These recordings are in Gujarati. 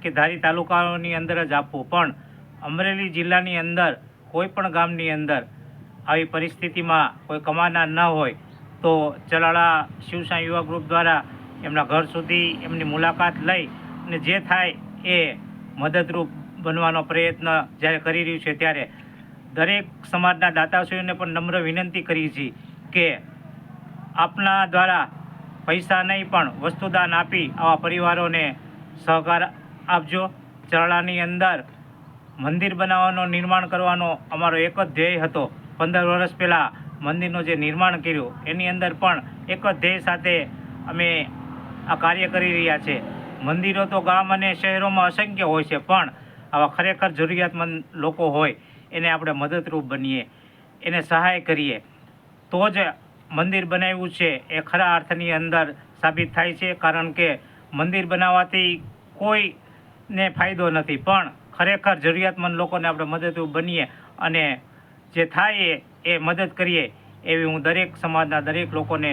કે ધારી તાલુકાની અંદર જ આપવું, પણ અમરેલી જિલ્લાની અંદર કોઈ પણ ગામની અંદર આવી પરિસ્થિતિમાં કોઈ કમાનાર ન હોય તો ચલાળા શિવસાઈ યુવા ગ્રુપ દ્વારા એમના ઘર સુધી એમની મુલાકાત લઈ અને જે થાય એ મદદરૂપ બનવાનો પ્રયત્ન જ્યારે કરી રહ્યું છે, ત્યારે દરેક સમાજના દાતાશ્રીઓને પણ નમ્ર વિનંતી કરી છે કે આપના દ્વારા પૈસા નહીં પણ વસ્તુદાન આપી આવા પરિવારોને સહકાર આપજો. ચલાળાની અંદર મંદિર બનાવવાનો નિર્માણ કરવાનો અમારો એક જ ધ્યેય હતો. 15 વર્ષ પહેલાં મંદિરનું જે નિર્માણ કર્યું એની અંદર પણ એક જ ધ્યેય સાથે અમે આ કાર્ય કરી રહ્યા છે. મંદિરો તો ગામ અને શહેરોમાં અસંખ્ય હોય છે, પણ આવા ખરેખર જરૂરિયાતમંદ લોકો હોય એને આપણે મદદરૂપ બનીએ, એને સહાય કરીએ તો જ મંદિર બનાવ્યું છે એ ખરા અર્થની અંદર સાબિત થાય છે. કારણ કે મંદિર બનાવવાથી કોઈને ફાયદો નથી, પણ ખરેખર જરૂરિયાતમંદ લોકોને આપણે મદદરૂપ બનીએ અને જે થાય એ મદદ કરીએ એવી હું દરેક સમાજના દરેક લોકોને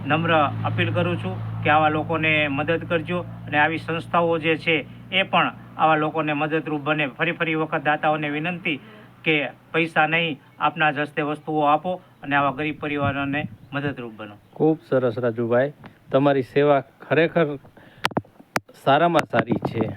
નમ્ર અપીલ કરું છું કે આવા લોકોને મદદ કરજો અને આવી સંસ્થાઓ જે છે એ પણ આવા લોકોને મદદરૂપ બને. ફરી વખત દાતાઓને વિનંતી કે પૈસા નહીં, આપના જ હસ્તે વસ્તુઓ આપો અને આવા ગરીબ પરિવારોને મદદરૂપ બનો. ખૂબ સરસ રાજુભાઈ, તમારી સેવા ખરેખર સારામાં સારી છે.